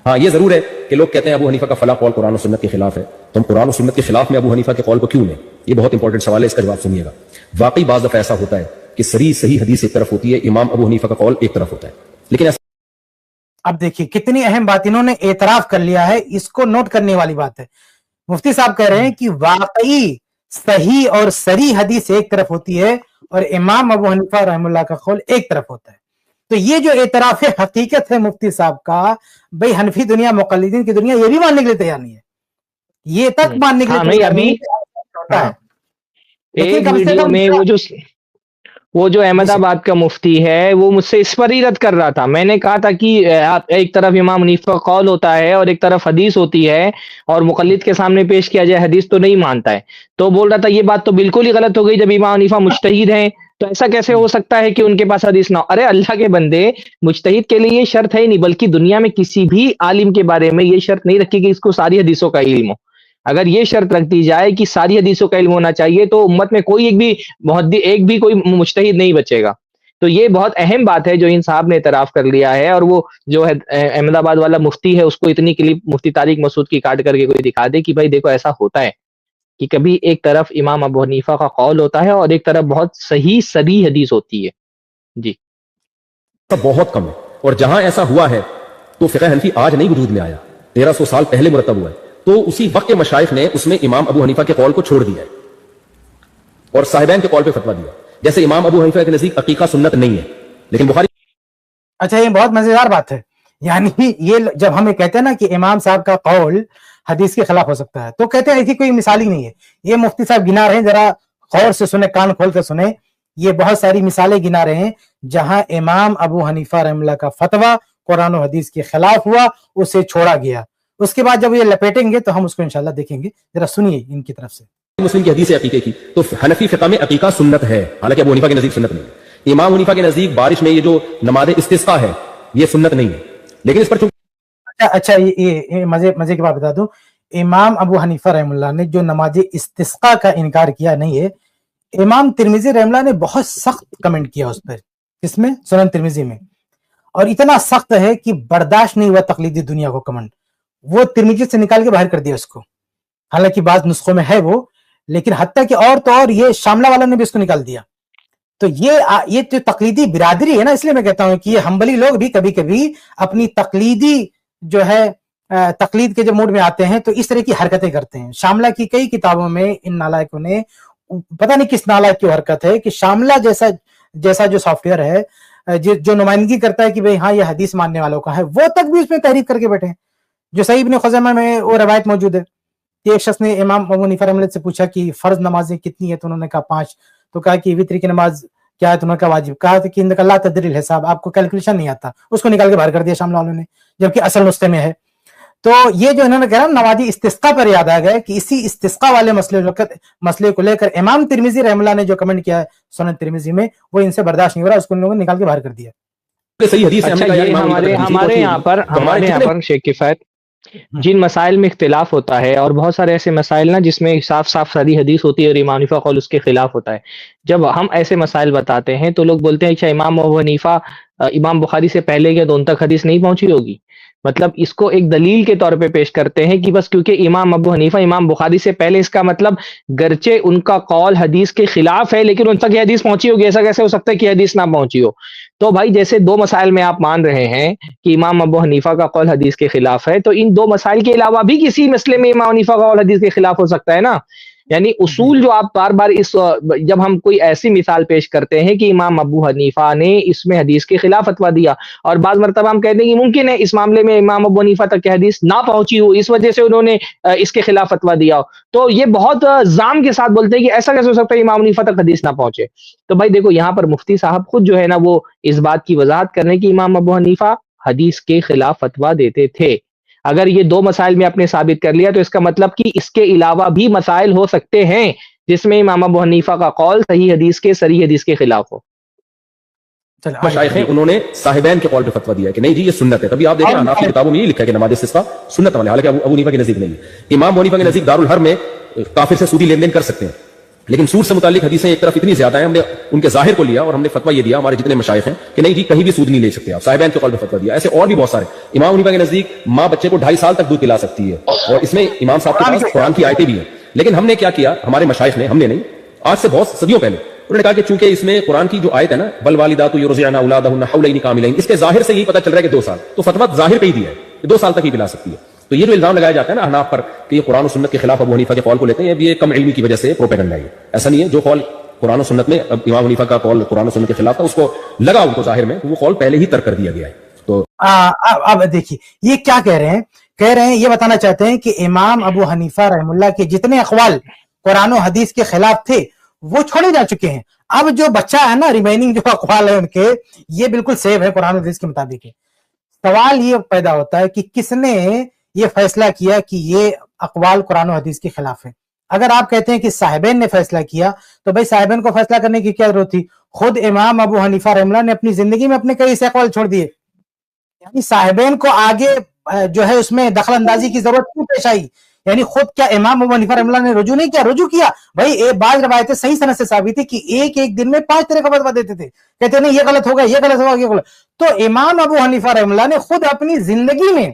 ہاں یہ ضرور ہے کہ لوگ کہتے ہیں ابو حنیفہ کا فلاں قول قرآن و سنت کے خلاف ہے، تو ہم قرآن و سنت کے خلاف میں ابو حنیفہ کے قول کو کیوں لیں؟ یہ بہت انپورٹنٹ سوال ہے، اس کا جواب سنیے گا۔ واقعی بعض دفعہ ایسا ہوتا ہے کہ صحیح حدیث ایک طرف ہوتی ہے، امام ابو حنیفہ کا قول ایک طرف ہوتا ہے، لیکن اب دیکھیے کتنی اہم بات انہوں نے اعتراف کر لیا ہے، اس کو نوٹ کرنے والی بات ہے۔ مفتی صاحب کہہ رہے ہیں کہ واقعی صحیح اور صریح حدیث ایک طرف ہوتی ہے اور امام ابو حنیفہ رحمہ اللہ کا قول ایک طرف ہوتا ہے۔ تو یہ جو اعتراف حقیقت ہے مفتی صاحب کا، بھئی حنفی دنیا، مقلدین کی دنیا یہ بھی ماننے کے لیے تیار نہیں ہے، یہ تک ماننے کے لیے تیار نہیں ہے۔ ایک ویڈیو میں وہ جو احمد آباد کا مفتی ہے وہ مجھ سے اس پر ہی رد کر رہا تھا۔ میں نے کہا تھا کہ ایک طرف امام حنیفہ کا قول ہوتا ہے اور ایک طرف حدیث ہوتی ہے، اور مقلد کے سامنے پیش کیا جائے حدیث تو نہیں مانتا ہے، تو بول رہا تھا یہ بات تو بالکل ہی غلط ہو گئی، جب امام حنیفہ مجتہد ہیں تو ایسا کیسے ہو سکتا ہے کہ ان کے پاس حدیث نہ ہو؟ ارے اللہ کے بندے، مجتہد کے لیے یہ شرط ہے ہی نہیں، بلکہ دنیا میں کسی بھی عالم کے بارے میں یہ شرط نہیں رکھی کہ اس کو ساری حدیثوں کا علم ہو۔ اگر یہ شرط رکھ دی جائے کہ ساری حدیثوں کا علم ہونا چاہیے تو امت میں کوئی ایک بھی کوئی مجتہد نہیں بچے گا۔ تو یہ بہت اہم بات ہے جو ان صاحب نے اعتراف کر لیا ہے، اور وہ جو ہے احمد آباد والا مفتی ہے اس کو اتنی کلپ مفتی طارق مسعود کی کاٹ کر کے کوئی دکھا دے کہ بھائی دیکھو ایسا ہوتا ہے کہ کبھی ایک طرف امام ابو حنیفہ کا قول ہوتا ہے اور ایک طرف بہت صحیح صریح حدیث ہوتی ہے۔ جی بہت کم ہے، اور جہاں ایسا ہوا ہے تو فقہ حنفی آج نہیں وجود میں آیا، 1300 سال پہلے مرتب ہوا ہے، تو اسی وقت کے مشائخ نے اس میں امام ابو حنیفہ کے قول کو چھوڑ دیا ہے اور صاحبین کے قول پہ فتویٰ دیا۔ جیسے امام ابو حنیفہ کے نزدیک عقیقہ سنت نہیں ہے، لیکن بخاری۔ اچھا یہ بہت مزیدار بات ہے، یعنی یہ جب ہمیں کہتے ہیں نا کہ امام صاحب کا قول حدیث کے خلاف ہو سکتا ہے تو کہتے ہیں ایسی کوئی مثال ہی نہیں ہے۔ یہ مفتی صاحب گنا رہے ہیں، ذرا غور سے سنیں، کان کھول کے سنیں، یہ بہت ساری مثالیں گنا رہے ہیں جہاں امام ابو حنیفہ رحمہ اللہ کا فتویٰ قرآن و حدیث کے خلاف ہوا، اسے چھوڑا گیا۔ اس کے بعد جب یہ لپیٹیں گے تو ہم اس کو انشاءاللہ دیکھیں گے، ذرا سنیے ان کی طرف سے۔ مسلم کی حدیث ہے عقیقے کی، تو حنفی فقہ میں عقیقہ سنت ہے، حالانکہ ابو حنیفہ کے نزدیک سنت نہیں ہے۔ امام حنیفہ کے نزدیک بارش میں یہ جو نماز استسقاء ہے یہ سنت نہیں ہے، لیکن اس پر اچھا یہ مزے کی بات بتا دوں، امام ابو حنیفہ رحمہ اللہ نے جو نماز استسقاء کا انکار کیا نہیں ہے، امام ترمذی رحمہ اللہ نے بہت سخت کمنٹ کیا اس پر، اس میں سنن ترمذی میں، اور اتنا سخت ہے کہ برداشت نہیں ہوا تقلیدی دنیا کو کمنٹ، وہ ترمذی سے نکال کے باہر کر دیا اس کو، حالانکہ بعض نسخوں میں ہے وہ، لیکن حتیٰ کہ اور تو اور یہ شاملہ والا نے بھی اس کو نکال دیا۔ تو یہ جو تقلیدی برادری ہے نا، اس لیے میں کہتا ہوں کہ یہ حنبلی لوگ بھی کبھی کبھی اپنی تقلیدی جو ہے تقلید کے جو موڈ میں آتے ہیں تو اس طرح کی حرکتیں کرتے ہیں۔ شاملہ کی کئی کتابوں میں ان نالائکوں نے، پتہ نہیں کس نالائک کی حرکت ہے کہ شاملہ جیسا جو سافٹ ویئر ہے جو نمائندگی کرتا ہے کہ بھئی ہاں یہ حدیث ماننے والوں کا ہے، وہ تک بھی اس میں تحریف کر کے بیٹھے ہیں۔ جو صحیح ابن خزیمہ میں وہ روایت موجود ہے کہ ایک شخص نے امام ابو حنیفہ رحمہ اللہ سے پوچھا کہ فرض نمازیں کتنی ہیں، تو انہوں نے کہا 5، تو کہا کہ وتر کی نماز کیا ہے، تو انہوں نے کہا واجب، کہا کہ انک لا تدری الحساب، آپ کو کیلکولیشن نہیں آتا، اس کو نکال کے باہر کر دیا شاملہ والوں نے، جبکہ اصل نسخے میں ہے۔ تو یہ جو انہوں نے کہا نماز استسقاء پر یاد آ گیا کہ اسی استسقاء والے مسئلے کو لے کر امام ترمذی رحمہ اللہ نے جو کمنٹ کیا ہے سنن ترمذی میں، وہ ان سے برداشت نہیں ہو رہا، اس کو ان لوگوں نے نکال کے باہر کر دیا۔ ہمارے یہاں پر شیخ کفایت جن مسائل میں اختلاف ہوتا ہے، اور بہت سارے ایسے مسائل نا جس میں صاف صحیح حدیث ہوتی ہے اور امام حنیفہ قول اس کے خلاف ہوتا ہے، جب ہم ایسے مسائل بتاتے ہیں تو لوگ بولتے ہیں اچھا امام ابو حنیفہ امام بخاری سے پہلے کے تو ان تک حدیث نہیں پہنچی ہوگی، مطلب اس کو ایک دلیل کے طور پہ پیش کرتے ہیں کہ بس کیونکہ امام ابو حنیفہ امام بخاری سے پہلے، اس کا مطلب گرچہ ان کا قول حدیث کے خلاف ہے لیکن ان تک یہ حدیث پہنچی ہوگی، ایسا کیسے ہو سکتا ہے کہ حدیث نہ پہنچی ہو؟ تو بھائی جیسے 2 مسائل میں آپ مان رہے ہیں کہ امام ابو حنیفہ کا قول حدیث کے خلاف ہے، تو ان 2 مسائل کے علاوہ بھی کسی مسئلے میں امام حنیفہ کا قول حدیث کے خلاف ہو سکتا ہے نا۔ یعنی اصول جو آپ بار بار جب ہم کوئی ایسی مثال پیش کرتے ہیں کہ امام ابو حنیفہ نے اس میں حدیث کے خلاف فتویٰ دیا، اور بعض مرتبہ ہم کہتے ہیں کہ ممکن ہے اس معاملے میں امام ابو حنیفہ تک کی حدیث نہ پہنچی ہو، اس وجہ سے انہوں نے اس کے خلاف فتویٰ دیا ہو، تو یہ بہت زام کے ساتھ بولتے ہیں کہ ایسا کیسے ہو سکتا ہے امام حنیفہ تک حدیث نہ پہنچے۔ تو بھائی دیکھو یہاں پر مفتی صاحب خود جو ہے نا وہ اس بات کی وضاحت کرنے کہ امام ابو حنیفہ حدیث کے خلاف فتویٰ دیتے تھے۔ اگر یہ 2 مسائل میں آپ نے ثابت کر لیا تو اس کا مطلب کہ اس کے علاوہ بھی مسائل ہو سکتے ہیں جس میں امام ابو حنیفہ کا قول صحیح حدیث کے صریح حدیث کے خلاف ہو۔ مشائخ ہیں انہوں نے صاحبین کے قول پہ فتویٰ دیا کہ نہیں جی یہ سنت ہے، تبھی آپ دیکھیں حنفی کتابوں میں یہ لکھا ہے کہ نماز استسقاء سنت والے، حالانکہ ابو حنیفہ کے نزدیک نہیں ہے۔ امام حنیفہ کے نزدیک دارالحرب میں کافر سے سودی لین دین کر سکتے ہیں، لیکن سود سے متعلق حدیثیں ایک طرف اتنی زیادہ ہیں، ہم نے ان کے ظاہر کو لیا اور ہم نے فتویٰ یہ دیا ہمارے جتنے مشائخ ہیں کہ نہیں جی کہیں بھی سود نہیں لے سکتے آپ، صاحبین کے قول میں فتویٰ دیا. ایسے اور بھی بہت سارے. امام حنیفہ کے نزدیک ماں بچے کو 2.5 سال تک دودھ پلا سکتی ہے، اور اس میں امام صاحب کے پاس قرآن کی آیتیں بھی ہیں. لیکن ہم نے کیا کیا، ہمارے مشائخ نے، ہم نے نہیں، آج سے بہت صدیوں پہلے انہوں نے کہا کہ چونکہ اس میں قرآن کی جو آیت ہے نا والوالدات یرضعن اولادہن حولین کاملین، اس کے ظاہر سے یہی پتہ چل رہا ہے کہ 2 سال، تو فتویٰ ظاہر پہ ہی دیا ہے کہ 2 سال تک ہی پلا سکتی ہے. تو یہ جو الزام لگایا جاتا ہے نا احناف پر کہ یہ قرآن و سنت کے خلاف ابو حنیفہ کے قول کو لیتے ہیں، یہ کم علمی کی وجہ سے پروپیگنڈا ہے. ایسا نہیں ہے، جو قول قرآن و سنت میں امام حنیفہ کا قول قرآن و سنت کے خلاف تھا، اس کو لگا ان کو ظاہر میں، وہ قول پہلے ہی ترک کر دیا گیا ہے. تو اب دیکھیے یہ کیا کہہ رہے ہیں، یہ بتانا چاہتے ہیں کہ امام ابو حنیفہ رحم اللہ کے جتنے اقوال قرآن و حدیث کے خلاف تھے وہ چھوڑے جا چکے ہیں. اب جو بچہ ہے نا، ریمیننگ جو اقوال ہے ان کے، یہ بالکل سیو ہے قرآن و حدیث کے مطابق ہے. سوال یہ پیدا ہوتا ہے کہ کس نے یہ فیصلہ کیا کہ یہ اقوال قرآن و حدیث کے خلاف ہے. اگر آپ کہتے ہیں کہ صاحبین نے فیصلہ کیا تو بھائی صاحبین کو فیصلہ کرنے کی کیا ضرورت تھی؟ خود امام ابو حنیفہ رحم اللہ نے اپنی زندگی میں اپنے کئی ایسے اقوال چھوڑ دیے. یعنی صاحبین کو آگے جو ہے اس میں دخل اندازی کی ضرورت کیوں پیش آئی؟ یعنی خود کیا امام ابو حنیفہ رحم اللہ نے رجوع نہیں کیا؟ رجوع کیا. بھائی بعض روایتیں صحیح سند سے ثابت ہے کہ ایک دن میں 5 طرح کا فتویٰ دیتے تھے، کہتے نہیں یہ غلط ہوگا، یہ غلط ہوگا، یہ غلط. تو امام ابو حنیفہ رحم اللہ نے خود اپنی زندگی میں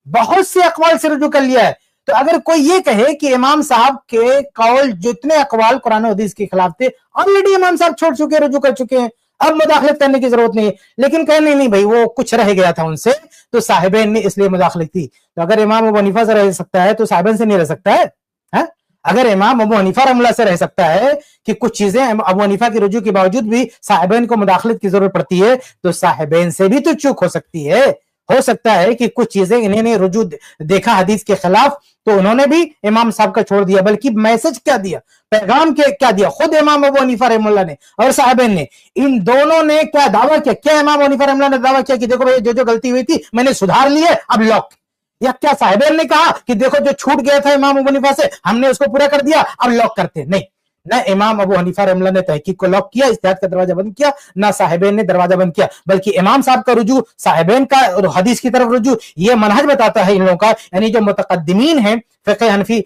بہت سے اقوال سے رجوع کر لیا ہے. تو اگر کوئی یہ کہے کہ امام صاحب کے قول جتنے اقوال قرآن و حدیث کے خلاف تھے آلریڈی امام صاحب چھوڑ چکے، رجوع کر چکے ہیں، اب مداخلت کرنے کی ضرورت نہیں ہے. لیکن کہنے نہیں بھائی وہ کچھ رہ گیا تھا ان سے تو صاحبین نے اس لیے مداخلت کی. تو اگر امام ابو حنیفہ سے رہ سکتا ہے تو صاحبین سے نہیں رہ سکتا ہے؟ اگر امام ابو حنیفہ رحم اللہ سے رہ سکتا ہے کہ کچھ چیزیں ابو حنیفہ کی رجوع کے باوجود بھی صاحبین کو مداخلت کی ضرورت پڑتی ہے، تو صاحبین سے بھی تو چوک ہو سکتی ہے. ہو سکتا ہے کہ کچھ چیزیں انہیں نے رجوع دیکھا حدیث کے خلاف تو انہوں نے بھی امام صاحب کا چھوڑ دیا، بلکہ میسج کیا دیا، پیغام کیا دیا خود امام ابو حنیفہ رحم اللہ نے اور صاحبین نے. ان دونوں نے کیا دعویٰ کیا؟ کیا امام ابو حنیفہ رحم اللہ نے دعویٰ کیا کہ دیکھو بھائی جو غلطی ہوئی تھی میں نے سدھار لی ہے، اب لاک؟ یا کیا صاحبین نے کہا کہ دیکھو جو چھوٹ گیا تھا امام ابو حنیفہ سے ہم نے اس کو پورا کر دیا اب لاک کرتے؟ نہیں، نہ امام ابو حنیفہ رحم اللہ نے تحقیق کو لاک کیا، اجتہاد کا دروازہ بند کیا، نہ صاحبین نے دروازہ بند کیا، بلکہ امام صاحب کا رجوع، صاحبین کا حدیث کی طرف رجوع، یہ منہج بتاتا ہے ان لوگوں کا. یعنی جو متقدمین ہیں فقہ حنفی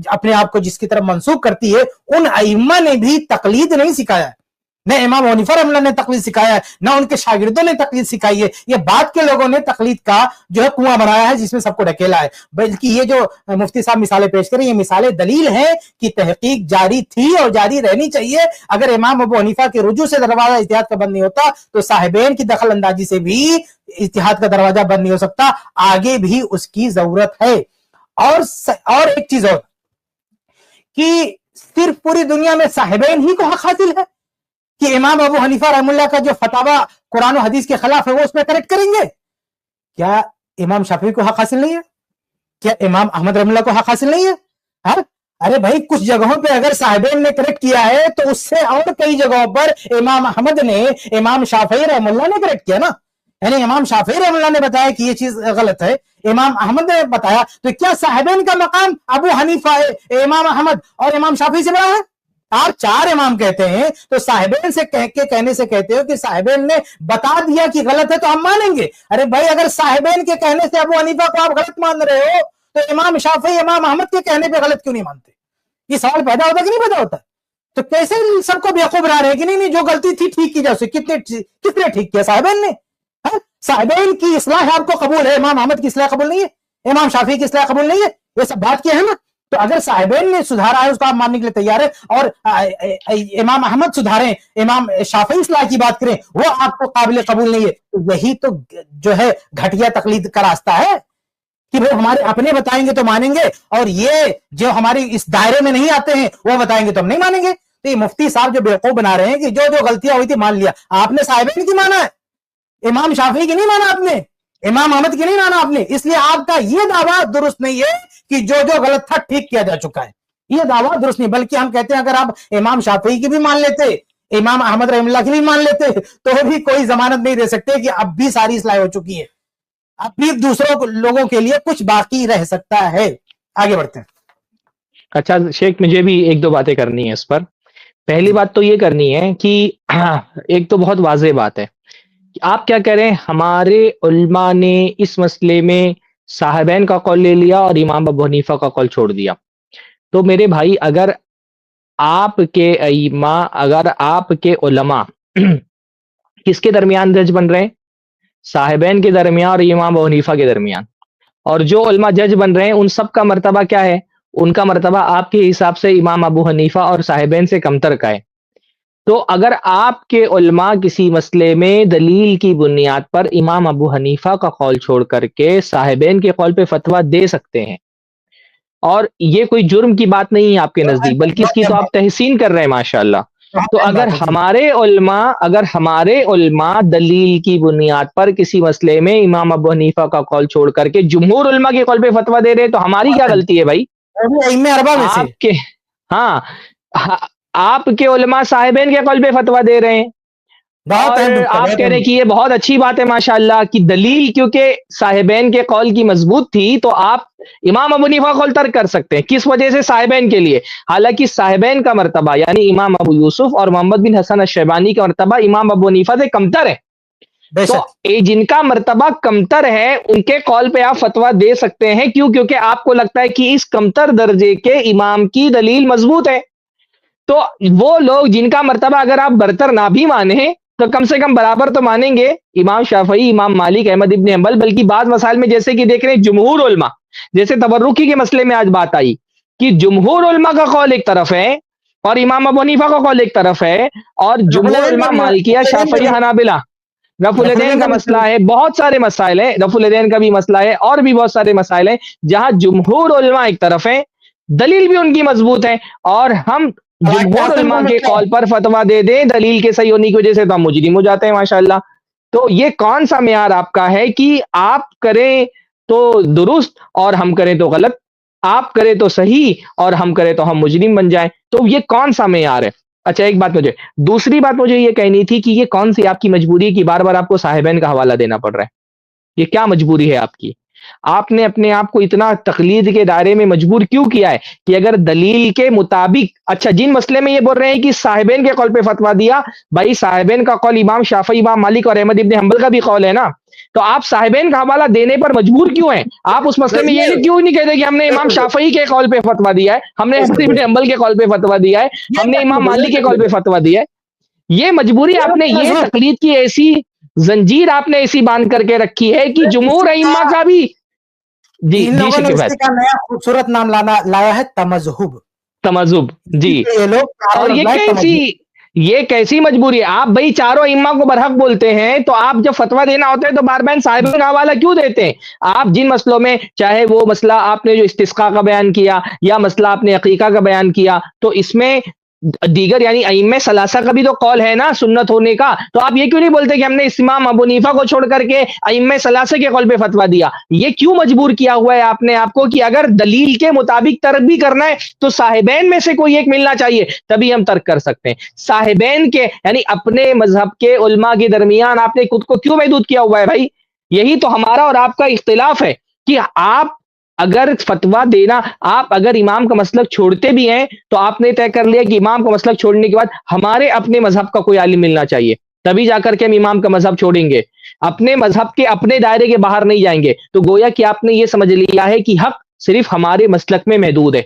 اپنے آپ کو جس کی طرف منسوب کرتی ہے، ان ائمہ نے بھی تقلید نہیں سکھایا ہے. نہ امام حنیفہ رحم اللہ نے تقلید سکھایا ہے، نہ ان کے شاگردوں نے تقلید سکھائی ہے. یہ بعد کے لوگوں نے تقلید کا جو ہے کنواں بنایا ہے جس میں سب کو ڈھکیلا ہے. بلکہ یہ جو مفتی صاحب مثالیں پیش کریں، یہ مثالیں دلیل ہیں کہ تحقیق جاری تھی اور جاری رہنی چاہیے. اگر امام ابو حنیفہ کے رجوع سے دروازہ اجتہاد کا بند نہیں ہوتا تو صاحبین کی دخل اندازی سے بھی اجتہاد کا دروازہ بند نہیں ہو سکتا. آگے بھی اس کی ضرورت ہے. اور ایک چیز اور کہ صرف پوری دنیا میں صاحبین ہی کو حق حاصل ہے کہ امام ابو حنیفہ رحم اللہ کا جو فتاوی قرآن و حدیث کے خلاف ہے وہ اس پہ کریکٹ کریں گے؟ کیا امام شافعی کو حق حاصل نہیں ہے؟ کیا امام احمد رحم اللہ کو حق حاصل نہیں ہے؟ ارے بھائی کچھ جگہوں پہ اگر صاحبین نے کریکٹ کیا ہے تو اس سے اور کئی جگہوں پر امام احمد نے، امام شافعی رحم اللہ نے کریکٹ کیا نا. یعنی امام شافعی رحم اللہ نے بتایا کہ یہ چیز غلط ہے، امام احمد نے بتایا. تو کیا صاحبین کا مقام ابو حنیفہ، امام احمد اور امام شافعی سے بڑا ہے؟ آپ 4 امام کہتے ہیں تو صاحبین سے کہنے سے کہتے ہو کہ صاحبین نے بتا دیا کہ غلط ہے تو ہم مانیں گے. ارے بھائی اگر صاحبین کے کہنے سے ابو حنیفہ کو آپ غلط مان رہے ہو تو امام شافعی، امام احمد کے کہنے پہ غلط کیوں نہیں مانتے؟ یہ سوال پیدا ہوتا کہ نہیں پیدا ہوتا؟ تو کیسے سب کو بیوقوف بنا رہے ہیں کہ نہیں جو غلطی تھی ٹھیک کی جا سکتی؟ کس نے ٹھیک کیا؟ صاحبین نے. صاحبین کی اصلاح آپ کو قبول ہے، امام احمد کی اصلاح قبول نہیں ہے، امام شافعی کی اصلاح قبول نہیں ہے. یہ سب بات کیا ہے نا. تو اگر صاحبین نے سدھارا ہے اس کو آپ ماننے کے لیے تیار ہے، اور امام احمد سدھاریں، امام شافعی اصلاح کی بات کریں، وہ آپ کو قابل قبول نہیں ہے. تو یہی تو جو ہے گھٹیا تقلید کا راستہ ہے کہ وہ ہمارے اپنے بتائیں گے تو مانیں گے، اور یہ جو ہماری اس دائرے میں نہیں آتے ہیں وہ بتائیں گے تو ہم نہیں مانیں گے. تو یہ مفتی صاحب جو بیوقوف بنا رہے ہیں کہ جو غلطیاں ہوئی تھی مان لیا. آپ نے صاحبین کی مانا ہے، امام شافعی کی نہیں مانا آپ نے، امام احمد کی نہیں مانا آپ نے. اس لیے آپ کا یہ دعویٰ درست نہیں ہے کہ جو غلط تھا ٹھیک کیا جا چکا ہے. یہ دعویٰ درست نہیں، بلکہ ہم کہتے ہیں اگر آپ امام شافعی کی بھی مان لیتے، امام احمد رحم اللہ کی بھی مان لیتے تو بھی کوئی ضمانت نہیں دے سکتے کہ اب بھی ساری اصلاح ہو چکی ہے، اب بھی دوسروں لوگوں کے لیے کچھ باقی رہ سکتا ہے. آگے بڑھتے ہیں. اچھا شیخ، مجھے بھی 1-2 باتیں کرنی ہے اس پر. پہلی بات تو یہ کرنی ہے کہ ایک تو بہت واضح بات ہے، آپ کیا کہہ رہے ہیں ہمارے علماء نے اس مسئلے میں صاحبین کا قول لے لیا اور امام ابو حنیفہ کا قول چھوڑ دیا. تو میرے بھائی اگر آپ کے ائمہ، اگر آپ کے علماء کس کے درمیان جج بن رہے ہیں؟ صاحبین کے درمیان اور امام ابو حنیفہ کے درمیان. اور جو علماء جج بن رہے ہیں ان سب کا مرتبہ کیا ہے؟ ان کا مرتبہ آپ کے حساب سے امام ابو حنیفہ اور صاحبین سے کمتر کا ہے. تو اگر آپ کے علماء کسی مسئلے میں دلیل کی بنیاد پر امام ابو حنیفہ کا قول چھوڑ کر کے صاحبین کے قول پہ فتویٰ دے سکتے ہیں، اور یہ کوئی جرم کی بات نہیں ہے آپ کے نزدیک، بلکہ اس کی تو آپ تحسین کر رہے ہیں ماشاءاللہ. تو اگر ہمارے علماء دلیل کی بنیاد پر کسی مسئلے میں امام ابو حنیفہ کا قول چھوڑ کر کے جمہور علماء کے قول پہ فتویٰ دے رہے ہیں، تو ہماری کیا غلطی ہے بھائی؟ آپ کے ہاں آپ کے علماء صاحبین کے قول پہ فتویٰ دے رہے ہیں، اور آپ کہہ رہے ہیں کہ یہ بہت اچھی بات ہے ماشاءاللہ کہ دلیل کیونکہ صاحبین کے قول کی مضبوط تھی تو آپ امام ابو حنیفہ قول ترک کر سکتے ہیں. کس وجہ سے؟ صاحبین کے لیے. حالانکہ صاحبین کا مرتبہ یعنی امام ابو یوسف اور محمد بن حسن الشیبانی کا مرتبہ امام ابو حنیفہ سے کمتر ہے. تو جن کا مرتبہ کمتر ہے ان کے قول پہ آپ فتویٰ دے سکتے ہیں. کیوں؟ کیونکہ آپ کو لگتا ہے کہ اس کمتر درجے کے امام کی دلیل مضبوط ہے. تو وہ لوگ جن کا مرتبہ اگر آپ برتر نہ بھی مانیں تو کم سے کم برابر تو مانیں گے امام شافعی، امام مالک، احمد ابن حنبل. بلکہ بعض مسائل میں جیسے کہ دیکھ رہے ہیں جمہور علماء، جیسے تبرکی کے مسئلے میں آج بات آئی کہ جمہور علماء کا قول ایک طرف ہے اور امام ابو حنیفہ کا قول ایک طرف ہے، اور جمہور علماء مالکیہ، شافعی، حنابلہ رفع الیدین کا مسئلہ ہے. بہت سارے مسائل ہیں، رفع الیدین کا بھی مسئلہ ہے، اور بھی بہت سارے مسائل ہیں جہاں جمہور علماء ایک طرف ہیں، دلیل بھی ان کی مضبوط ہے، اور ہم جمہور علماء کے قول پر فتویٰ دے دیں دلیل کے صحیح ہونے کی وجہ سے تو ہم مجرم ہو جاتے ہیں ماشاءاللہ. تو یہ کون سا معیار آپ کا ہے کہ آپ کریں تو درست اور ہم کریں تو غلط، آپ کریں تو صحیح اور ہم کریں تو ہم مجرم بن جائیں؟ تو یہ کون سا معیار ہے؟ اچھا ایک بات دوسری بات مجھے یہ کہنی تھی کہ یہ کون سی آپ کی مجبوری ہے کہ بار بار آپ کو صاحبین کا حوالہ دینا پڑ رہا ہے؟ یہ کیا مجبوری ہے آپ کی؟ آپ نے اپنے آپ کو اتنا تقلید کے دائرے میں مجبور کیوں کیا ہے کہ اگر دلیل کے مطابق، اچھا جن مسئلے میں یہ بول رہے ہیں کہ صاحبین کے قول پہ فتویٰ دیا، بھائی صاحبین کا قول امام شافعی، امام مالک اور احمد ابن حنبل کا بھی قول ہے نا، تو آپ صاحبین کا حوالہ دینے پر مجبور کیوں ہیں؟ آپ اس مسئلے میں یہ کیوں نہیں کہتے کہ ہم نے امام شافعی کے قول پہ فتویٰ دیا ہے، ہم نے احمد ابن حنبل کے قول پہ فتویٰ دیا ہے، ہم نے امام مالک کے قول پہ فتویٰ دیا ہے؟ یہ مجبوری آپ نے، یہ تقلید کی ایسی زنجیر آپ نے ایسی باندھ کر کے رکھی ہے کہ جمہور ائمہ کا بھی جی ان لوگوں نے اسی کا نیا خوبصورت نام لایا ہے تمذہب. جی اور یہ کیسی مجبوری ہے؟ آپ بھائی چاروں ائمہ کو برحق بولتے ہیں تو آپ جب فتویٰ دینا ہوتا ہے تو بار بار صاحب کا حوالہ کیوں دیتے ہیں؟ آپ جن مسئلوں میں، چاہے وہ مسئلہ آپ نے جو استسقاء کا بیان کیا یا مسئلہ آپ نے عقیقہ کا بیان کیا، تو اس میں دیگر یعنی ائمہ ثلاثہ کا بھی تو قول ہے نا سنت ہونے کا، تو آپ یہ کیوں نہیں بولتے کہ ہم نے امام ابو حنیفہ کو چھوڑ کر کے ائمہ ثلاثہ کے قول پہ فتویٰ دیا؟ یہ کیوں مجبور کیا ہوا ہے آپ نے آپ کو کہ اگر دلیل کے مطابق ترک بھی کرنا ہے تو صاحبین میں سے کوئی ایک ملنا چاہیے تبھی ہم ترک کر سکتے ہیں؟ صاحبین کے یعنی اپنے مذہب کے علماء کے درمیان آپ نے خود کو کیوں محدود کیا ہوا ہے بھائی؟ یہی تو ہمارا اور آپ کا اختلاف ہے کہ آپ اگر فتویٰ دینا، آپ اگر امام کا مسلک چھوڑتے بھی ہیں تو آپ نے طے کر لیا کہ امام کا مسلک چھوڑنے کے بعد ہمارے اپنے مذہب کا کوئی عالم ملنا چاہیے تبھی جا کر کے ہم امام کا مذہب چھوڑیں گے، اپنے مذہب کے اپنے دائرے کے باہر نہیں جائیں گے. تو گویا کہ آپ نے یہ سمجھ لیا ہے کہ حق صرف ہمارے مسلک میں محدود ہے.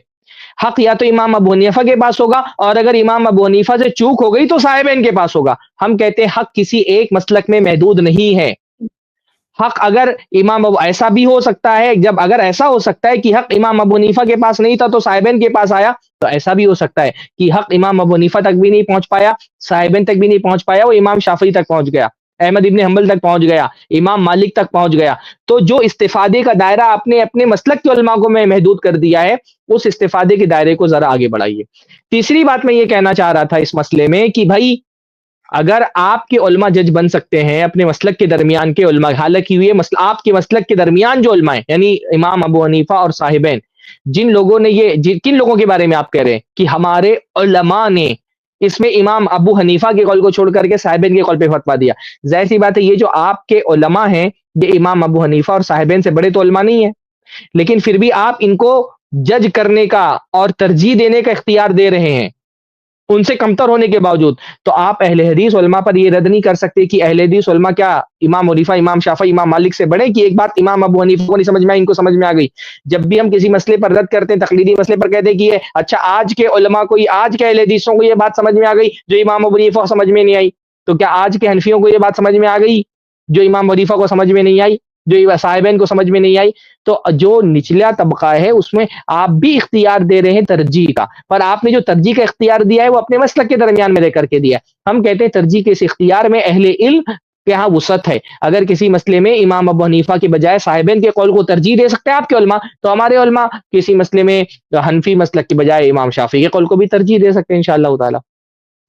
حق یا تو امام ابو حنیفہ کے پاس ہوگا، اور اگر امام ابو حنیفہ سے چوک ہو گئی تو صاحبین کے پاس ہوگا. ہم کہتے ہیں حق کسی ایک مسلک میں محدود نہیں ہے. حق اگر امام ابو ایسا بھی ہو سکتا ہے، جب اگر ایسا ہو سکتا ہے کہ حق امام ابو حنیفہ کے پاس نہیں تھا تو صاحبین کے پاس آیا، تو ایسا بھی ہو سکتا ہے کہ حق امام ابو حنیفہ تک بھی نہیں پہنچ پایا، صاحبین تک بھی نہیں پہنچ پایا، وہ امام شافعی تک پہنچ گیا، احمد ابن حنبل تک پہنچ گیا، امام مالک تک پہنچ گیا. تو جو استفادے کا دائرہ آپ نے اپنے مسلک کے علماء کو میں محدود کر دیا ہے، اس استفادے کے دائرے کو ذرا آگے بڑھائیے. تیسری بات میں یہ کہنا چاہ رہا تھا اس مسئلے میں کہ بھائی اگر آپ کے علماء جج بن سکتے ہیں اپنے مسلک کے درمیان کے علماء، حالانکہ یہ آپ کے مسلک کے درمیان جو علماء ہیں یعنی امام ابو حنیفہ اور صاحبین، جن لوگوں نے کن لوگوں کے بارے میں آپ کہہ رہے ہیں کہ ہمارے علماء نے اس میں امام ابو حنیفہ کے قول کو چھوڑ کر کے صاحبین کے قول پہ فتویٰ دیا؟ ظاہر سی بات ہے یہ جو آپ کے علماء ہیں یہ امام ابو حنیفہ اور صاحبین سے بڑے تو علماء نہیں ہیں، لیکن پھر بھی آپ ان کو جج کرنے کا اور ترجیح دینے کا اختیار دے رہے ہیں. ان سے کمتر ہونے کے باوجود. تو آپ اہل حدیث علماء پر یہ رد نہیں کر سکتے کہ اہل حدیث علماء کیا امام حنیفہ، امام شافعی، امام مالک سے بڑے، کہ ایک بات امام ابو حنیفہ کو نہیں سمجھ میں آئی، ان کو سمجھ میں آ گئی. جب بھی ہم کسی مسئلے پر رد کرتے ہیں، تقلیدی مسئلے پر کہتے ہیں کہ یہ اچھا آج کے علماء کو، آج کے اہل حدیثوں کو یہ بات سمجھ میں آ گئی جو امام ابو حنیفہ کو سمجھ میں نہیں آئی. تو کیا آج کے حنفیوں کو یہ بات سمجھ میں آ گئی جو امام حنیفہ کو سمجھ میں نہیں آئی، جو صاحبین کو سمجھ میں نہیں آئی؟ تو جو نچلا طبقہ ہے اس میں آپ بھی اختیار دے رہے ہیں ترجیح کا، پر آپ نے جو ترجیح کا اختیار دیا ہے وہ اپنے مسلک کے درمیان میں رہ کر کے دیا ہے. ہم کہتے ہیں ترجیح کے اس اختیار میں اہل علم کے ہاں وسعت ہے. اگر کسی مسئلے میں امام ابو حنیفہ کے بجائے صاحبین کے قول کو ترجیح دے سکتے ہیں آپ کے علماء، تو ہمارے علماء کسی مسئلے میں حنفی مسلک کے بجائے امام شافعی کے قول کو بھی ترجیح دے سکتے ہیں انشاءاللہ تعالی.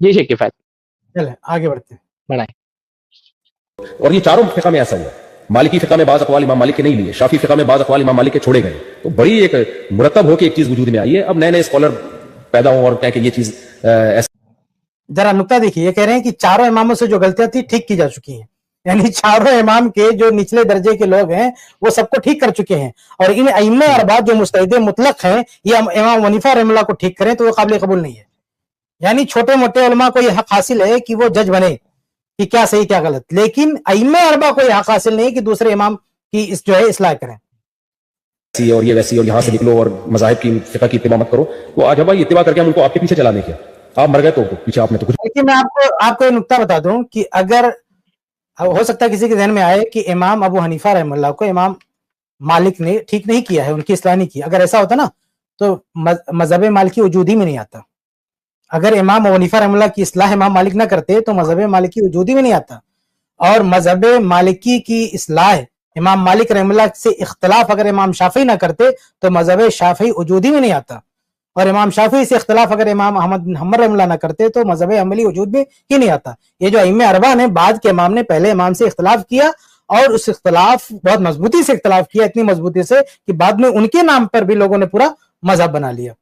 جی شیخ کفایت چلیں آگے بڑھتے ہیں. بڑھائیں. اور یہ چاروں فقہ میں ایسا ہوا. مالکی فقہ میں بعض اقوال امام مالک کے نہیں لیے، شافعی فقہ میں بعض اقوال امام مالک کے چھوڑے گئے. تو بڑی ایک مرتب ہو کے ایک چیز وجود میں آئی ہے. اب نئے نئے اسکالر پیدا ہوں اور کہیں کہ یہ چیز ذرا نقطہ دیکھیے، یہ کہہ رہے ہیں کہ چاروں اماموں سے جو غلطیاں تھی ٹھیک کی جا چکی ہیں، یعنی چاروں امام کے جو نچلے درجے کے لوگ ہیں وہ سب کو ٹھیک کر چکے ہیں، اور ان ائمہ اربعہ جو مجتہد مطلق ہیں یہ امام حنیفہ رحمہ اللہ کو ٹھیک کریں تو وہ قابل قبول نہیں ہے. یعنی چھوٹے موٹے علماء کو یہ حق حاصل ہے کہ وہ جج بنے کہ کیا صحیح کیا غلط، لیکن ائمہ اربعہ کو یہ حق حاصل نہیں کہ دوسرے امام کی جو ہے اصلاح کریں. اور یہ ویسی اور یہاں سے نکلو اور مذاہب کی فقہ کی اتباع مت کرو. تو آج بھائی اتباع کر کے ہم ان کو آپ کے پیچھے چلانے کیا، آپ مر گئے تو پیچھے آپ نے تو کچھ. لیکن میں آپ کو یہ نقطہ بتا دوں کہ اگر ہو سکتا ہے کسی کے ذہن میں آئے کہ امام ابو حنیفہ رحمہ اللہ کو امام مالک نے ٹھیک نہیں کیا ہے، ان کی اصلاح نہیں کی، اگر ایسا ہوتا نا تو مذہب مالکی وجود ہی میں نہیں آتا. اگر امام ابو حنیفہ رحمہ اللہ کی اصلاح امام مالک نہ کرتے تو مذہب مالکی وجود ہی میں نہیں آتا. اور مذہب مالکی کی اصلاح امام مالک رحمہ اللہ سے اختلاف اگر امام شافعی نہ کرتے تو مذہب شافعی وجود ہی میں نہیں آتا. اور امام شافعی سے اختلاف اگر امام احمد بن حنبل رحمہ اللہ نہ کرتے تو مذہب حنبلی وجود میں ہی نہیں آتا. یہ جو ائمہ اربعہ نے بعد کے امام نے پہلے امام سے اختلاف کیا اور اس اختلاف بہت مضبوطی سے اختلاف کیا، اتنی مضبوطی سے کہ بعد میں ان کے نام پر بھی لوگوں نے پورا مذہب بنا لیا.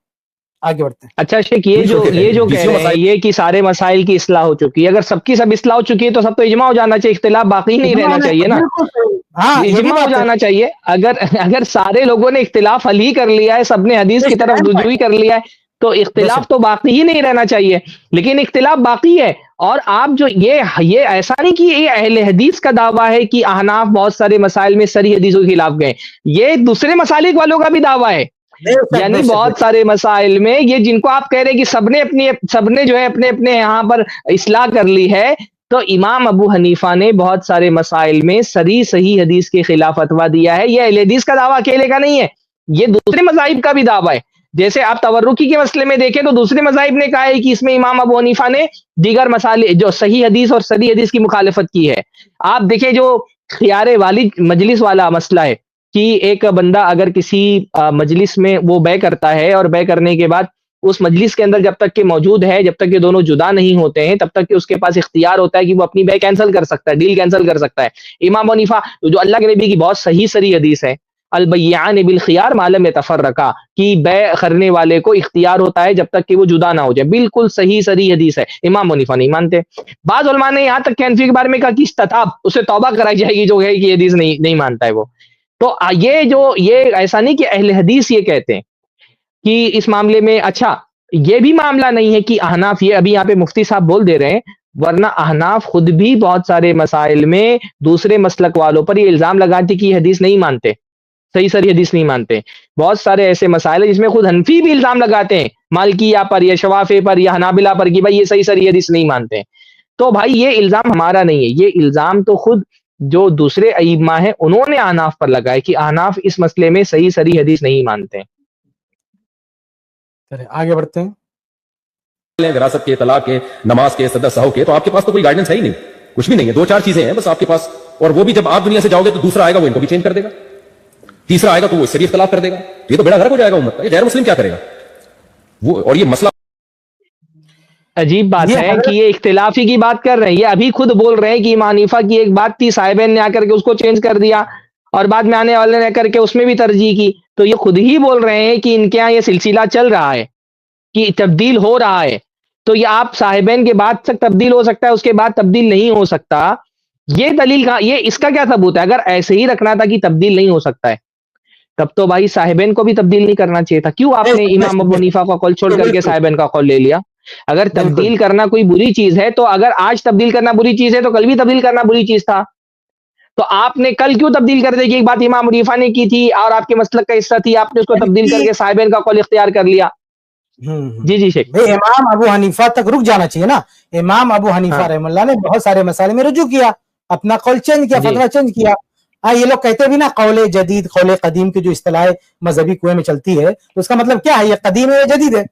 آگے بڑھتے ہیں. اچھا شیخ، یہ جو کہہ رہے ہیں یہ کہ سارے مسائل کی اصلاح ہو چکی ہے، اگر سب کی سب اصلاح ہو چکی ہے تو سب تو اجماع ہو جانا چاہیے، اختلاف باقی نہیں رہنا چاہیے نا. ہاں اجماع ہو جانا چاہیے. اگر سارے لوگوں نے اختلاف حل ہی کر لیا ہے، سب نے حدیث کی طرف رجوع کر لیا ہے، تو اختلاف تو باقی ہی نہیں رہنا چاہیے. لیکن اختلاف باقی ہے. اور آپ جو یہ ایسا نہیں کہ یہ اہل حدیث کا دعویٰ ہے کہ احناف بہت سارے مسائل میں صریح حدیثوں کے خلاف گئے، یہ دوسرے مسالک والوں کا بھی دعویٰ ہے. یعنی بہت سارے مسائل میں یہ جن کو آپ کہہ رہے ہیں کہ سب نے جو ہے اپنے یہاں پر اصلاح کر لی ہے، تو امام ابو حنیفہ نے بہت سارے مسائل میں صحیح حدیث کے خلاف فتویٰ دیا ہے. یہ اہل حدیث کا دعویٰ اکیلے کا نہیں ہے، یہ دوسرے مذاہب کا بھی دعویٰ ہے. جیسے آپ تورکی کے مسئلے میں دیکھیں تو دوسرے مذاہب نے کہا ہے کہ اس میں امام ابو حنیفہ نے دیگر مسائل جو صحیح حدیث اور صریح حدیث کی مخالفت کی ہے. آپ دیکھیں جو خیار والد مجلس والا مسئلہ ہے کہ ایک بندہ اگر کسی مجلس میں وہ بے کرتا ہے اور بے کرنے کے بعد اس مجلس کے اندر جب تک کہ موجود ہے، جب تک کہ دونوں جدا نہیں ہوتے ہیں، تب تک کہ اس کے پاس اختیار ہوتا ہے کہ وہ اپنی بے کینسل کر سکتا ہے، ڈیل کینسل کر سکتا ہے. امام حنیفہ جو اللہ کے نبی کی بہت صحیح حدیث ہے، البیعان بالخیار ما لم یتفرقا، کہ بے کرنے والے کو اختیار ہوتا ہے جب تک کہ وہ جدا نہ ہو جائے، بالکل صحیح حدیث ہے. امام حنیفہ نہیں مانتے. بعض علماء نے یہاں تک کہ حنفی کے بارے میں کہا کہ استتاب، اسے توبہ کرائی جائے گی جو ہے کہ حدیث نہیں مانتا ہے وہ. تو یہ ایسا نہیں کہ اہل حدیث یہ کہتے ہیں کہ اس معاملے میں. اچھا یہ بھی معاملہ نہیں ہے کہ احناف، یہ ابھی یہاں پہ مفتی صاحب بول دے رہے ہیں، ورنہ احناف خود بھی بہت سارے مسائل میں دوسرے مسلک والوں پر یہ الزام لگاتے کہ یہ حدیث نہیں مانتے، صحیح حدیث نہیں مانتے. بہت سارے ایسے مسائل ہیں جس میں خود حنفی بھی الزام لگاتے ہیں مالکیہ پر یا شوافی پر یا حنابلہ پر کہ بھائی یہ صحیح حدیث نہیں مانتے. تو بھائی یہ الزام ہمارا نہیں ہے، یہ الزام تو خود جو دوسرے ائمہ ہیں انہوں نے احناف پر لگائے کہ احناف اس مسئلے میں صحیح حدیث نہیں مانتے. آگے بڑھتے ہیں. وراثت کے، طلاق کے، نماز کے، صدقہ سہو کے، تو آپ کے پاس تو کوئی گائیڈنس ہے ہی نہیں، کچھ بھی نہیں ہے. 2-4 چیزیں ہیں بس آپ کے پاس، اور وہ بھی جب آپ دنیا سے جاؤ گے تو دوسرا آئے گا وہ ان کو بھی چینج کر دے گا، تیسرا آئے گا تو وہ اس سے بھی اختلاف کر دے گا. یہ تو بیڑا غرق ہو جائے گا امت کا. یہ غیر مسلم کیا کرے گا وہ؟ اور یہ مسئلہ عجیب بات ہے کہ یہ اختلافی کی بات کر رہے ہیں. یہ ابھی خود بول رہے ہیں کہ امام حنیفہ کی ایک بات تھی، صاحبین نے آ کر کے اس کو چینج کر دیا، اور بعد میں آنے والے نے کر کے اس میں بھی ترجیح کی. تو یہ خود ہی بول رہے ہیں کہ ان کے ہاں یہ سلسلہ چل رہا ہے کہ تبدیل ہو رہا ہے. تو یہ آپ صاحبین کے بعد تک تبدیل ہو سکتا ہے، اس کے بعد تبدیل نہیں ہو سکتا. یہ دلیل کا، یہ اس کا کیا ثبوت ہے؟ اگر ایسے ہی رکھنا تھا کہ تبدیل نہیں ہو سکتا ہے تب تو بھائی صاحبین کو بھی تبدیل نہیں کرنا چاہیے تھا. کیوں آپ نے امام ابو حنیفہ کا قول چھوڑ کر کے صاحبین کا قول لے لیا؟ اگر بالکل تبدیل کرنا کوئی بری چیز ہے تو اگر آج تبدیل کرنا بری چیز ہے تو کل بھی تبدیل کرنا بری چیز تھا. تو آپ نے کل کیوں تبدیل کر دی کہ ایک بات امام حنیفہ نے کی تھی اور آپ کے مسلک کا حصہ تھی, آپ نے اس کو تبدیل کر کے صاحبین کا قول اختیار کر لیا. جی جی شیخ. بھائی امام ابو حنیفہ تک رک جانا چاہیے نا. امام ابو حنیفہ ہاں رحم اللہ نے بہت سارے مسائل میں رجوع کیا, اپنا قول چینج کیا, جی فتویٰ چینج کیا. یہ لوگ کہتے بھی نا قول جدید قول قدیم کی جو اصطلاح مذہبی کنویں میں چلتی ہے تو اس کا مطلب کیا ہے, یہ قدیم ہے یا جدید ہے؟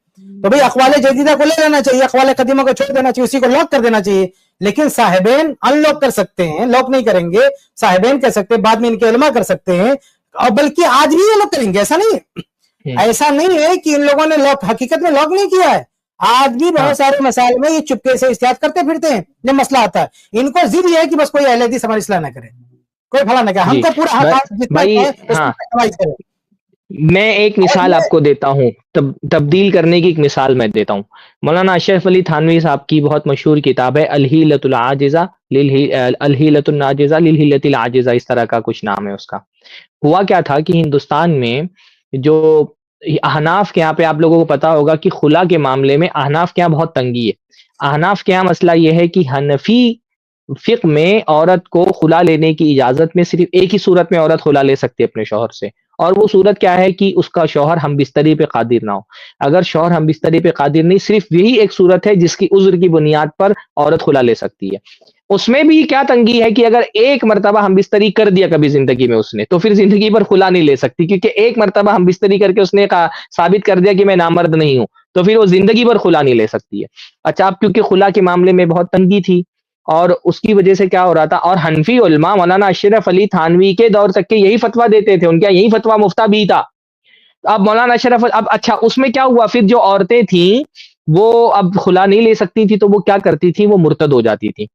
تو بھئی اقوال جدیدہ کو لے لینا چاہیے, اقوال قدیمہ کو چھوڑ دینا چاہیے, اسی کو لاک کر دینا چاہیے. لیکن صاحبین ان لوک کر سکتے ہیں, لاک نہیں کریں گے. صاحبین کہہ سکتے ہیں, بعد میں ان کے علماء کر سکتے ہیں, اور بلکہ آج بھی یہ لوگ کریں گے. ایسا نہیں ہے, ایسا نہیں ہے کہ ان لوگوں نے لاک حقیقت میں لاک نہیں کیا ہے. آج بھی ہاں بہت سارے مسائل میں یہ چپکے سے اجتہاد کرتے پھرتے ہیں جب مسئلہ آتا ہے. ان کو ضد یہ ہے کہ بس کوئی اہل حدیث ہماری اصلاح نہ کرے, کوئی بھلا نہ کرے. ہم جی کو پورا حق ہے جتنا بھائی ہے اس ہاں, کو استعمال کرے. میں ایک اور مثال یہ آپ کو دیتا ہوں, تبدیل کرنے کی ایک مثال میں دیتا ہوں. مولانا اشرف علی تھانوی صاحب کی بہت مشہور کتاب ہے الحیلۃ العاجزہ الحیلۃ الناجزہ للحیلۃ العاجزہ, اس طرح کا کچھ نام ہے اس کا. ہوا کیا تھا کہ ہندوستان میں جو احناف کے یہاں پہ, آپ لوگوں کو پتا ہوگا کہ خلا کے معاملے میں احناف کے یہاں بہت تنگی ہے. احناف کے یہاں مسئلہ یہ ہے کہ حنفی فقہ میں عورت کو خلا لینے کی اجازت میں صرف ایک ہی صورت میں عورت خلا لے سکتی ہے اپنے شوہر سے, اور وہ صورت کیا ہے کہ اس کا شوہر ہم بستری پہ قادر نہ ہو. اگر شوہر ہم بستری پہ قادر نہیں, صرف یہی ایک صورت ہے جس کی عذر کی بنیاد پر عورت خلا لے سکتی ہے. اس میں بھی کیا تنگی ہے کہ اگر ایک مرتبہ ہم بستری کر دیا کبھی زندگی میں اس نے, تو پھر زندگی پر خلا نہیں لے سکتی, کیونکہ ایک مرتبہ ہم بستری کر کے اس نے ثابت کر دیا کہ میں نامرد نہیں ہوں, تو پھر وہ زندگی پر خلا نہیں لے سکتی ہے. اچھا, اب کیونکہ خلا کے معاملے میں بہت تنگی تھی اور اس کی وجہ سے کیا ہو رہا تھا, اور حنفی علماء مولانا اشرف علی تھانوی کے دور تک کے یہی فتویٰ دیتے تھے, ان کا یہی فتویٰ مفتہ بھی تھا. اب مولانا اشرف اب اچھا, اس میں کیا ہوا, پھر جو عورتیں تھیں وہ اب خلا نہیں لے سکتی تھی, تو وہ کیا کرتی تھی, وہ مرتد ہو جاتی تھی,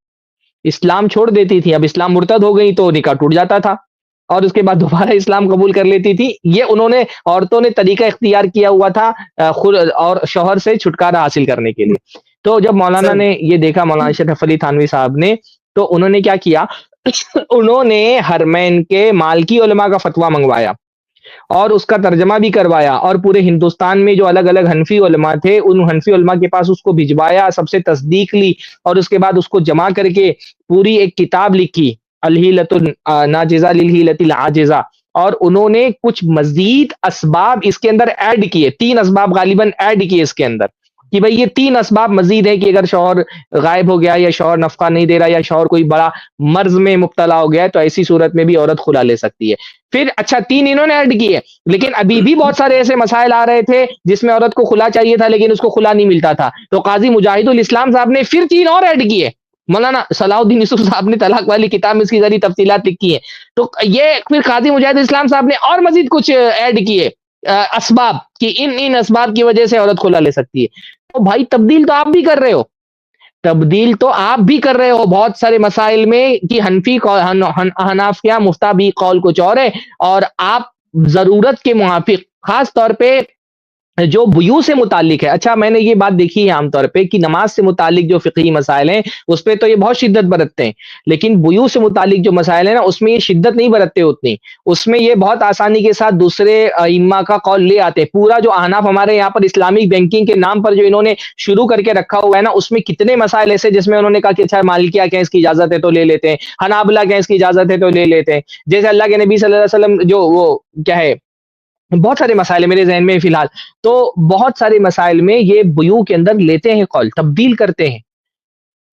اسلام چھوڑ دیتی تھی. اب اسلام مرتد ہو گئی تو نکاح ٹوٹ جاتا تھا, اور اس کے بعد دوبارہ اسلام قبول کر لیتی تھی. یہ انہوں نے, عورتوں نے طریقہ اختیار کیا ہوا تھا اور شوہر سے چھٹکارا حاصل کرنے کے لیے. تو جب مولانا نے یہ دیکھا, مولانا اشرف علی تھانوی صاحب نے, تو انہوں نے کیا کیا, انہوں نے حرمین کے مالکی علماء کا فتویٰ منگوایا اور اس کا ترجمہ بھی کروایا, اور پورے ہندوستان میں جو الگ الگ حنفی علماء تھے ان حنفی علماء کے پاس اس کو بھجوایا, سب سے تصدیق لی, اور اس کے بعد اس کو جمع کر کے پوری ایک کتاب لکھی الحیلۃ الناجزہ للحیلۃ العاجزہ. اور انہوں نے کچھ مزید اسباب اس کے اندر ایڈ کیے, 3 اسباب غالباً ایڈ کیے اس کے اندر, کہ بھئی یہ 3 اسباب مزید ہیں کہ اگر شوہر غائب ہو گیا, یا شوہر نفقہ نہیں دے رہا, یا شوہر کوئی بڑا مرض میں مبتلا ہو گیا ہے, تو ایسی صورت میں بھی عورت خلا لے سکتی ہے. پھر اچھا 3 انہوں نے ایڈ کیے, لیکن ابھی بھی بہت سارے ایسے مسائل آ رہے تھے جس میں عورت کو خلا چاہیے تھا لیکن اس کو خلا نہیں ملتا تھا. تو قاضی مجاہد الاسلام صاحب نے پھر 3 اور ایڈ کیے. مولانا صلاح الدین یوسف صاحب نے طلاق والی کتاب میں اس کی ذریعے تفصیلات لکھی ہیں. تو یہ پھر قاضی مجاہد الاسلام صاحب نے اور مزید کچھ ایڈ کیے اسباب, کہ ان اسباب کی وجہ سے عورت خلا لے سکتی ہے. تو بھائی تبدیل تو آپ بھی کر رہے ہو, تبدیل تو آپ بھی کر رہے ہو بہت سارے مسائل میں, کہ حنفی احناف کیا مفتہ بھی قول کچھ اور ہے, اور آپ ضرورت کے موافق خاص طور پہ جو بیوع سے متعلق ہے. اچھا, میں نے یہ بات دیکھی ہے عام طور پہ کہ نماز سے متعلق جو فقہی مسائل ہیں اس پہ تو یہ بہت شدت برتتے ہیں, لیکن بیوع سے متعلق جو مسائل ہیں نا اس میں یہ شدت نہیں برتتے اتنی, اس میں یہ بہت آسانی کے ساتھ دوسرے ائمہ کا قول لے آتے ہیں. پورا جو احناف ہمارے یہاں پر اسلامک بینکنگ کے نام پر جو انہوں نے شروع کر کے رکھا ہوا ہے نا, اس میں کتنے مسائل ایسے جس میں انہوں نے کہا کہ اچھا مالکیہ کہیں اس کی اجازت ہے تو لے لیتے ہیں, حنابلہ کہیں اس کی اجازت ہے تو لے لیتے ہیں. جیسے اللہ کے نبی صلی اللہ علیہ وسلم جو وہ کیا ہے, بہت سارے مسائل میرے ذہن میں فی الحال, تو بہت سارے مسائل میں یہ بیوع کے اندر لیتے ہیں قول, تبدیل کرتے ہیں.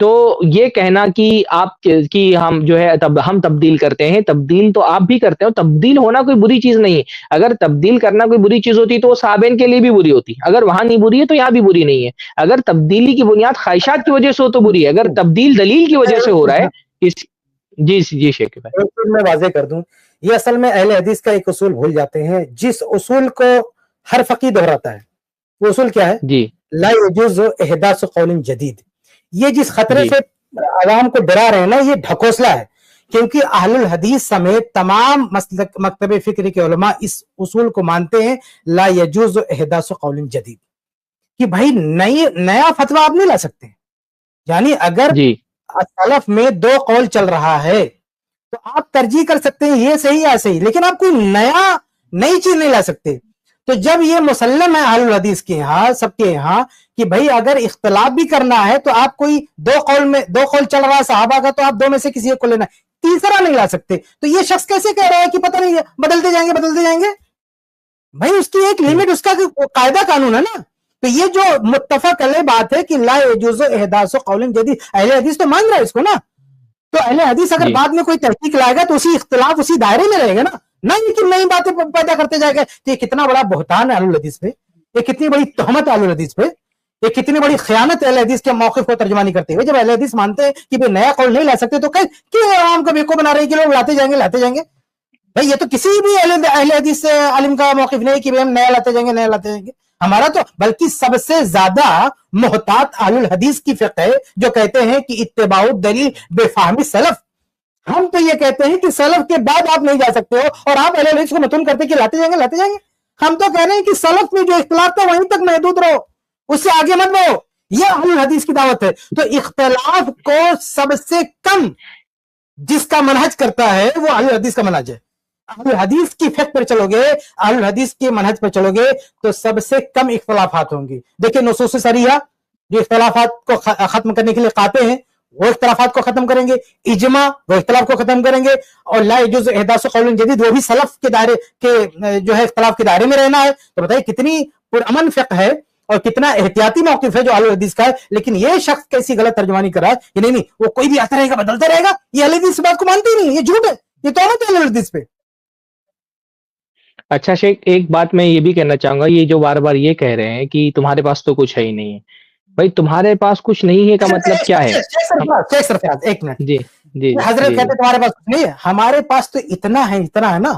تو یہ کہنا کہ آپ کی ہم جو ہے ہم تبدیل کرتے ہیں, تبدیل تو آپ بھی کرتے ہو, تبدیل ہونا کوئی بری چیز نہیں ہے. اگر تبدیل کرنا کوئی بری چیز ہوتی تو وہ صحابین کے لیے بھی بری ہوتی, اگر وہاں نہیں بری ہے تو یہاں بھی بری نہیں ہے. اگر تبدیلی کی بنیاد خواہشات کی وجہ سے ہو تو بری ہے, اگر تبدیل دلیل کی وجہ سے ہو رہا ہے. جی جی شیخ بھائی, میں واضح کر دوں, یہ اصل میں اہل حدیث کا ایک اصول بھول جاتے ہیں, جس اصول کو ہر فقیہ دہراتا ہے. وہ اصول کیا ہے؟ جی لا یجوز احداث قول جدید. یہ جس خطرے جی سے عوام کو ڈرا رہے ہیں نا, یہ ڈھکوسلہ ہے, کیونکہ اہل الحدیث سمیت تمام مکتب فکر کے علماء اس اصول کو مانتے ہیں, لا یجوز احداث قول جدید, کہ بھائی نیا فتویٰ آپ نہیں لا سکتے. یعنی اگر جی سلف میں 2 قول چل رہا ہے تو آپ ترجیح کر سکتے ہیں یہ صحیح یا صحیح, لیکن آپ کوئی نئی چیز نہیں لا سکتے. تو جب یہ مسلم ہے اہل الحدیث کے یہاں سب کے یہاں کہ بھائی اگر اختلاف بھی کرنا ہے تو آپ کوئی دو قول چل رہا ہے صحابہ کا تو آپ دو میں سے کسی ایک کو لینا ہے، تیسرا نہیں لا سکتے. تو یہ شخص کیسے کہہ رہا ہے کہ پتہ نہیں بدلتے جائیں گے؟ بھائی اس کی ایک لمٹ، اس کا قاعدہ قانون ہے نا. تو یہ جو متفق علیہ بات ہے کہ لا یجوز احداث قول جدید، اہل حدیث تو مان رہا ہے اس کو نا. تو اہل حدیث اگر بعد میں کوئی تحقیق لائے گا تو اسی اختلاف اسی دائرے میں رہے گا نا، نہیں کہ نئی باتیں پیدا کرتے جائے گا. تو یہ کتنا بڑا بہتان ہے اہل الحدیث پہ، یہ کتنی بڑی تہمت ہے اہل الحدیث پہ، یہ کتنی بڑی خیانت ہے اہل حدیث کے موقف کو ترجمانی کرتے ہوئے. جب اہل حدیث مانتے ہیں کہ بھئی نیا قول نہیں لا سکتے تو کیوں عوام کو بیوقوف بنا رہے ہیں کہ لوگ لاتے جائیں گے. بھئی یہ تو کسی بھی اہل حدیث سے عالم کا موقف نہیں کہ ہم نیا لاتے جائیں گے. ہمارا تو بلکہ سب سے زیادہ محتاط اہل الحدیث کی فقہ ہے جو کہتے ہیں کہ اتباع الدلیل بفہم سلف. ہم تو یہ کہتے ہیں کہ سلف کے بعد آپ نہیں جا سکتے ہو اور آپ اہل حدیث کو متون کرتے کہ لاتے جائیں گے. ہم تو کہہ رہے ہیں کہ سلف میں جو اختلاف تھا وہیں تک محدود رہو، اس سے آگے مت بڑھو. یہ اہل الحدیث کی دعوت ہے. تو اختلاف کو سب سے کم جس کا منہج کرتا ہے وہ اہل الحدیث کا منہج ہے. اہل الحدیث کی فقہ پر چلو گے، اہل الحدیث کے منہج پر چلو گے تو سب سے کم اختلافات ہوں گے. دیکھیں نصوص صریحہ جو اختلافات کو ختم کرنے کے لیے قاطع ہیں وہ اختلافات کو ختم کریں گے، اجماع وہ اختلاف کو ختم کریں گے، اور لا یجوز احداث قول جدید وہ بھی سلف کے دائرے کے جو ہے اختلاف کے دائرے میں رہنا ہے. تو بتائیے کتنی پرامن فقہ ہے اور کتنا احتیاطی موقف ہے جو اہل حدیث کا ہے. لیکن یہ شخص کیسی غلط ترجمانی کر رہا ہے کہ نہیں وہ کوئی بھی آتا رہے گا بدلتا رہے گا. یہ اہل حدیث بات کو مانتے ہی نہیں، یہ جھوٹ ہے، یہ تہمت ہے اہل حدیث پہ. اچھا شیخ، ایک بات میں یہ بھی کہنا چاہوں گا، یہ جو بار بار یہ کہہ رہے ہیں کہ تمہارے پاس تو کچھ ہے ہی نہیں ہے. بھائی تمہارے پاس کچھ نہیں ہے کا مطلب کیا ہے؟ شیخ سرفراز ایک منٹ. جی حضرت کہتے تمہارے پاس کچھ نہیں ہے، ہمارے پاس تو اتنا ہے نا.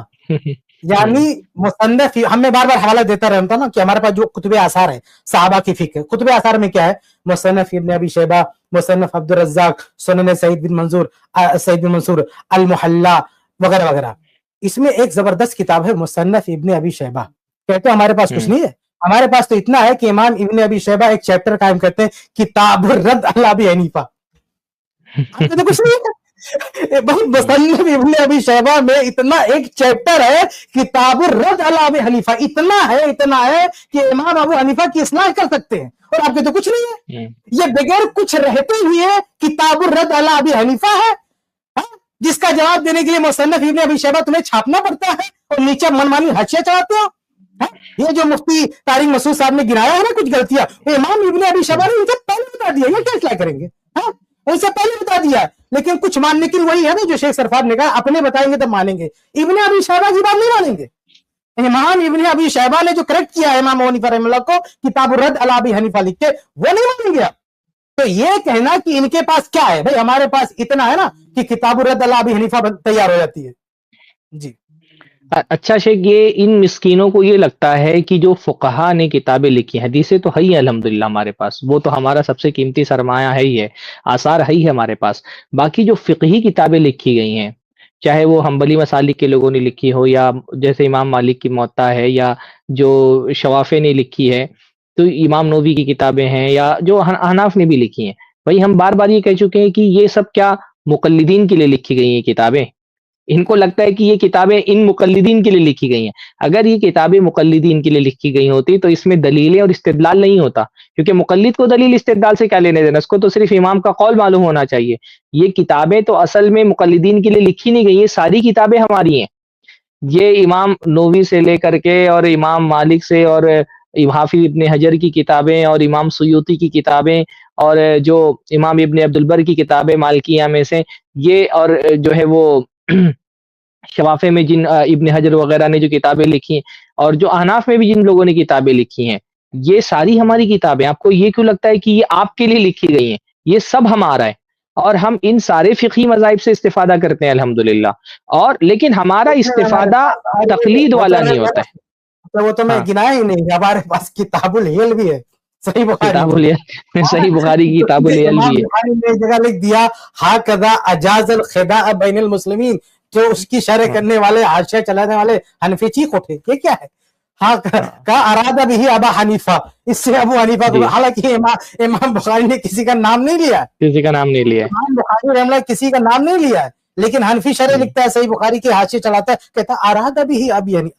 یعنی مصنف، ہم میں بار بار حوالہ دیتا رہتا نا کہ ہمارے پاس جو کتب آثار ہے صحابہ کی فقہ، کتب آثار میں کیا ہے؟ مصنف ابن ابی شیبہ، مصنف عبد الرزاق، سنن سعید بن منصور، المحلہ وغیرہ وغیرہ. اس میں ایک زبردست کتاب ہے مصنف ابن ابی شیبہ. کہتے ہیں ہمارے پاس کچھ نہیں ہے، ہمارے پاس تو اتنا ہے کہ امام ابن ابی شیبہ ایک چیپٹر قائم کرتے ہیں کتاب الرد علی ابی حنیفہ. تو کچھ نہیں ہے بھائی. مصنف ابن ابی شیبہ میں اتنا ایک چیپٹر ہے کتاب الرد علی ابی حنیفہ، اتنا ہے کہ امام ابو حنیفہ کی اصلاح کر سکتے ہیں اور آپ کے تو کچھ نہیں ہے. یہ بغیر کچھ رہتے ہوئے کتاب الرد علی ابی حنیفہ ہے جس کا جواب دینے کے لیے مصنف ابن ابی شیبہ تمہیں چھاپنا پڑتا ہے اور نیچے منمانی حاشیہ چڑھاتے ہو. یہ جو مفتی طارق مسعود صاحب نے گرایا ہے نا کچھ غلطیاں، وہ امام ابن ابی شیبہ نے ان سے پہلے بتا دیا. یہ کیا اصلاح کریں گے؟ ان سے پہلے بتا دیا. لیکن کچھ ماننے کی وہی ہے نا جو شیخ سرفراز نے کہا اپنے بتائیں گے تب مانیں گے، ابن ابی شیبہ کی بات نہیں مانیں گے. امام ابن ابی شیبہ نے جو کریکٹ کیا ہے امام ابو حنیفہ رحمہ اللہ کو کتاب الرد علی ابی حنیفہ لکھ کے، وہ نہیں مانیں گے. تو یہ کہنا کہ ان کے پاس کیا ہے، بھائی ہمارے پاس اتنا ہے نا کہ کتاب الرد علی ابی حنیفہ تیار ہو جاتی ہے. جی اچھا شیخ، یہ ان مسکینوں کو یہ لگتا ہے کہ جو فقہا نے کتابیں لکھی، حدیثیں تو ہے ہی الحمدللہ ہمارے پاس، وہ تو ہمارا سب سے قیمتی سرمایہ ہے ہی ہے، آثار ہے ہی ہے ہمارے پاس. باقی جو فقہی کتابیں لکھی گئی ہیں، چاہے وہ حنبلی مسالک کے لوگوں نے لکھی ہو یا جیسے امام مالک کی موطا ہے یا جو شوافی نے لکھی ہے، تو امام نووی کی کتابیں ہیں یا جو احناف نے بھی لکھی ہیں. بھائی ہم بار بار یہ کہہ چکے ہیں کہ یہ سب کیا مقلدین کے لیے لکھی گئی ہیں کتابیں. ان کو لگتا ہے کہ یہ کتابیں ان مقلدین کے لیے لکھی گئی ہیں. اگر یہ کتابیں مقلدین کے لیے لکھی گئی ہوتی تو اس میں دلیلیں اور استدلال نہیں ہوتا، کیونکہ مقلد کو دلیل استدلال سے کیا لینے دینا، اس کو تو صرف امام کا قول معلوم ہونا چاہیے. یہ کتابیں تو اصل میں مقلدین کے لیے لکھی نہیں گئی، یہ ساری کتابیں ہماری ہیں. یہ امام نووی سے لے کر کے اور امام مالک سے اور حافظ ابن حجر کی کتابیں اور امام سیوطی کی کتابیں اور جو امام ابن عبد البر کی کتابیں مالکیہ میں سے، یہ اور جو ہے وہ شوافے میں جن ابن حجر وغیرہ نے جو کتابیں لکھی ہیں اور جو احناف میں بھی جن لوگوں نے کتابیں لکھی ہیں، یہ ساری ہماری کتابیں. آپ کو یہ کیوں لگتا ہے کہ یہ آپ کے لیے لکھی گئی ہیں؟ یہ سب ہمارا ہے اور ہم ان سارے فقہی مذاہب سے استفادہ کرتے ہیں الحمدللہ. اور لیکن ہمارا استفادہ تقلید والا نہیں ہوتا ہے. وہ تو میں گنایا ہی نہیں، ہمارے پاس کتاب الحیل بھی ہے، صحیح بخاری کی کتاب الحیل بھی ہے. بخاری نے ایک جگہ لکھ دیا ہاکذا اجاز الخداع بین المسلمین، جو اس کی شرح کرنے والے حاشیہ چلانے والے حنفی چیخ اٹھے. یہ کیا ہے؟ کا ارادہ بھی ابا حنیفہ، اس سے ابو حنیفہ کو، حالانکہ امام بخاری نے کسی کا نام نہیں لیا، امام بخاری رحمہ اللہ کسی کا نام نہیں لیا ہے، لیکن حنفی شرح لکھتا ہے، صحیح بخاری کے حاشیے چلاتا ہے، کہتا ہے ارادہ بھی ابی حنیفہ.